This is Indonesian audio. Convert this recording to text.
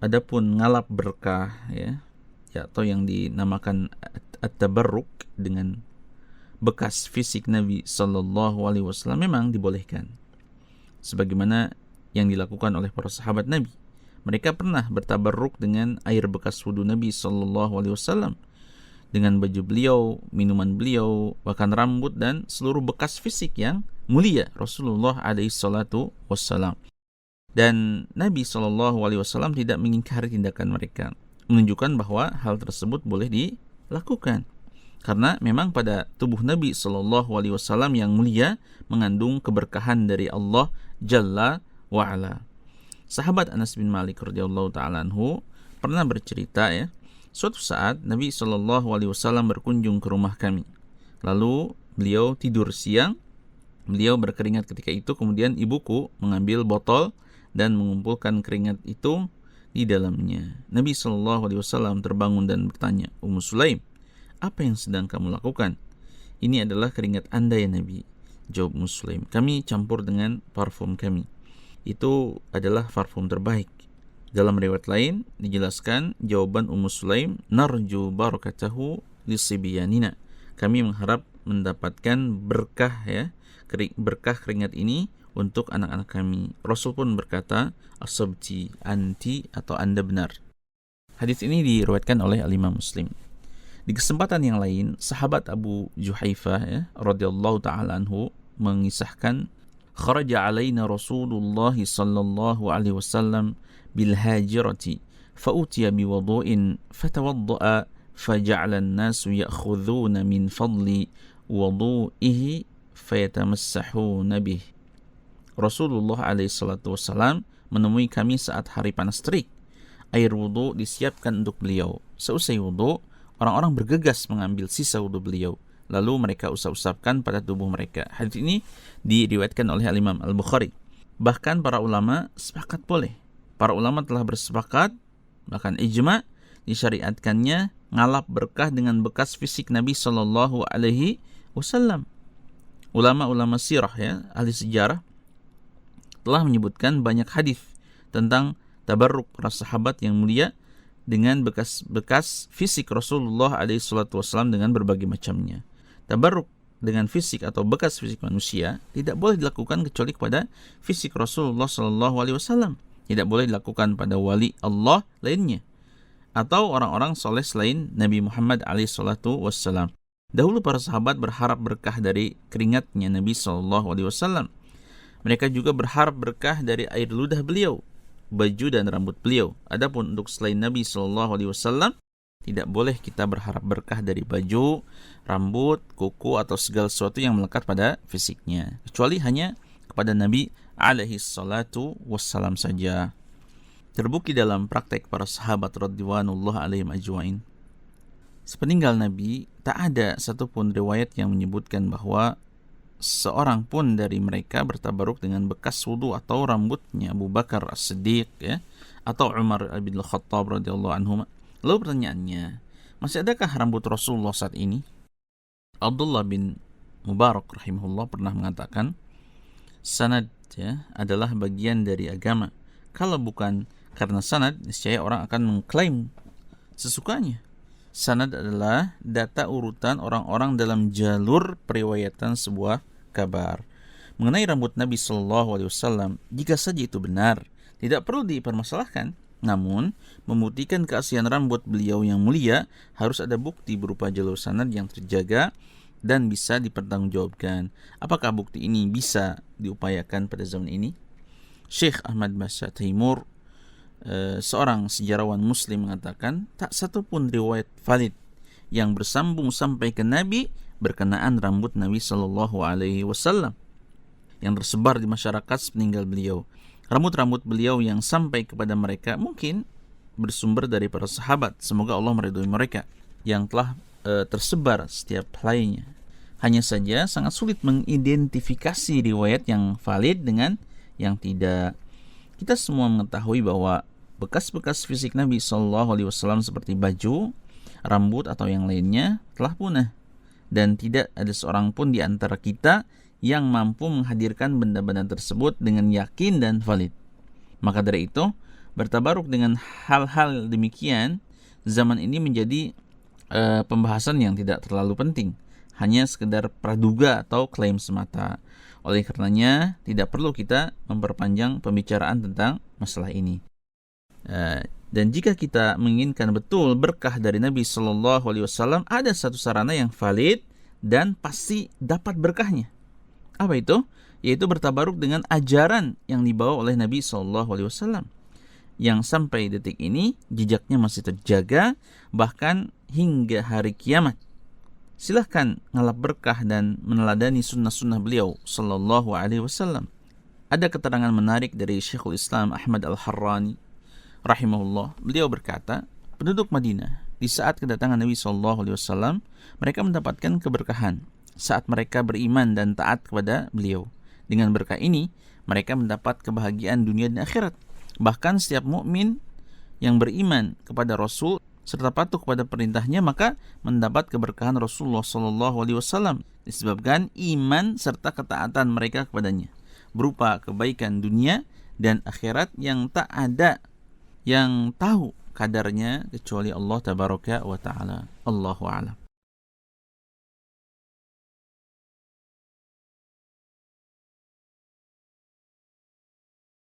adapun ngalap berkah ya, atau yang dinamakan at-tabarruk dengan bekas fisik Nabi Sallallahu Alaihi Wasallam memang dibolehkan, sebagaimana yang dilakukan oleh para sahabat Nabi. Mereka pernah bertabarruk dengan air bekas wudhu Nabi Sallallahu Alaihi Wasallam, dengan baju beliau, minuman beliau, bahkan rambut dan seluruh bekas fisik yang mulia Rasulullah Alaihi Salatu Wassalam. Dan Nabi Sallallahu Alaihi Wasallam tidak mengingkari tindakan mereka, menunjukkan bahwa hal tersebut boleh dilakukan. Karena memang pada tubuh Nabi Sallallahu Alaihi Wasallam yang mulia mengandung keberkahan dari Allah Jalla wa'ala. Sahabat Anas bin Malik radhiyallahu ta'ala anhu pernah bercerita ya, suatu saat Nabi Sallallahu Alaihi Wasallam berkunjung ke rumah kami. Lalu beliau tidur siang, beliau berkeringat ketika itu, kemudian ibuku mengambil botol dan mengumpulkan keringat itu di dalamnya. Nabi Sallallahu Alaihi Wasallam terbangun dan bertanya, Ummu Sulaim, apa yang sedang kamu lakukan? Ini adalah keringat Anda ya Nabi. Jawab Muslim, kami campur dengan parfum kami. Itu adalah parfum terbaik. Dalam riwayat lain dijelaskan jawaban Ummu Sulaim, narju barakatahu lisibiyanina. Kami mengharap mendapatkan berkah ya, berkah keringat ini untuk anak-anak kami. Rasul pun berkata, asabti anti, atau Anda benar. Hadis ini diriwayatkan oleh Al-Imam Muslim. Di kesempatan yang lain, sahabat Abu Juhaifah ya, radhiyallahu ta'ala anhu mengisahkan, kharaja alaina Rasulullah sallallahu alaihi wasallam bil hajirati fa'utiya biwudu'in fatawadda'a faja'ala an-nasu ya'khudhuna min fadli wudu'ihi fayatamassahuna bih. Rasulullah alaihi salatu wasallam menemui kami saat hari panas terik. Air wudu disiapkan untuk beliau. Seusai wudu, orang-orang bergegas mengambil sisa wudu beliau, lalu mereka usap-usapkan pada tubuh mereka. Hadis ini diriwayatkan oleh Al-Imam Al-Bukhari. Bahkan para ulama sepakat boleh. Para ulama telah bersepakat, bahkan ijma, disyariatkannya ngalap berkah dengan bekas fisik Nabi Sallallahu Alaihi Wasallam. Ulama-ulama sirah ya, ahli sejarah, telah menyebutkan banyak hadis tentang tabarruk para sahabat yang mulia dengan bekas fisik Rasulullah SAW dengan berbagai macamnya. Tabarruk dengan fisik atau bekas fisik manusia tidak boleh dilakukan kecuali kepada fisik Rasulullah SAW. Tidak boleh dilakukan pada wali Allah lainnya atau orang-orang soleh selain Nabi Muhammad SAW. Dahulu para sahabat berharap berkah dari keringatnya Nabi SAW. Mereka juga berharap berkah dari air ludah beliau, baju dan rambut beliau. Adapun untuk selain Nabi SAW, tidak boleh kita berharap berkah dari baju, rambut, kuku, atau segala sesuatu yang melekat pada fisiknya, kecuali hanya kepada Nabi SAW saja. Terbukti dalam praktek para sahabat radhiyallahu alaihim ajmain. Sepeninggal Nabi, tak ada satupun riwayat yang menyebutkan bahwa seorang pun dari mereka bertabaruk dengan bekas wudu atau rambutnya Abu Bakar As-Siddiq ya, atau Umar bin Al-Khattab radhiyallahu anhum. Lalu pertanyaannya, masih adakah rambut Rasulullah saat ini? Abdullah bin Mubarak rahimahullah pernah mengatakan, sanad ya, adalah bagian dari agama. Kalau bukan karena sanad, niscaya orang akan mengklaim sesukanya. Sanad adalah data urutan orang-orang dalam jalur periwayatan sebuah kabar. Mengenai rambut Nabi Sallallahu Alaihi Wasallam, jika saja itu benar, tidak perlu dipermasalahkan. Namun, membuktikan keaslian rambut beliau yang mulia harus ada bukti berupa jalur sanad yang terjaga dan bisa dipertanggungjawabkan. Apakah bukti ini bisa diupayakan pada zaman ini? Syekh Ahmad Basha Taimur, seorang sejarawan muslim, mengatakan tak satupun riwayat valid yang bersambung sampai ke Nabi berkenaan rambut Nabi Sallallahu Alaihi Wasallam yang tersebar di masyarakat sepeninggal beliau. Rambut-rambut beliau yang sampai kepada mereka mungkin bersumber dari para sahabat, semoga Allah meridhoi mereka, yang telah tersebar setiap helainya. Hanya saja sangat sulit mengidentifikasi riwayat yang valid dengan yang tidak. Kita semua mengetahui bahwa bekas-bekas fisik Nabi SAW seperti baju, rambut atau yang lainnya telah punah, dan tidak ada seorang pun di antara kita yang mampu menghadirkan benda-benda tersebut dengan yakin dan valid. Maka dari itu, Bertabaruk dengan hal-hal demikian zaman ini menjadi pembahasan yang tidak terlalu penting, hanya sekedar praduga atau klaim semata. Oleh karenanya tidak perlu kita memperpanjang pembicaraan tentang masalah ini. Dan jika kita menginginkan betul berkah dari Nabi Shallallahu Alaihi Wasallam, ada satu sarana yang valid dan pasti dapat berkahnya. Apa itu? Yaitu bertabaruk dengan ajaran yang dibawa oleh Nabi Shallallahu Alaihi Wasallam, yang sampai detik ini jejaknya masih terjaga bahkan hingga hari kiamat. Silahkan ngalap berkah dan meneladani sunnah-sunnah beliau Sallallahu Alaihi Wasallam. Ada keterangan menarik dari Syekhul Islam Ahmad Al-Harrani rahimahullah. Beliau berkata, penduduk Madinah di saat kedatangan Nabi Sallallahu Alaihi Wasallam, mereka mendapatkan keberkahan saat mereka beriman dan taat kepada beliau. Dengan berkah ini, mereka mendapat kebahagiaan dunia dan akhirat. Bahkan setiap mukmin yang beriman kepada Rasul serta patuh kepada perintahnya, maka mendapat keberkahan Rasulullah Sallallahu Alaihi Wasallam disebabkan iman serta ketaatan mereka kepadanya, berupa kebaikan dunia dan akhirat yang tak ada yang tahu kadarnya kecuali Allah Tabaraka wa Ta'ala. Allahu a'lam.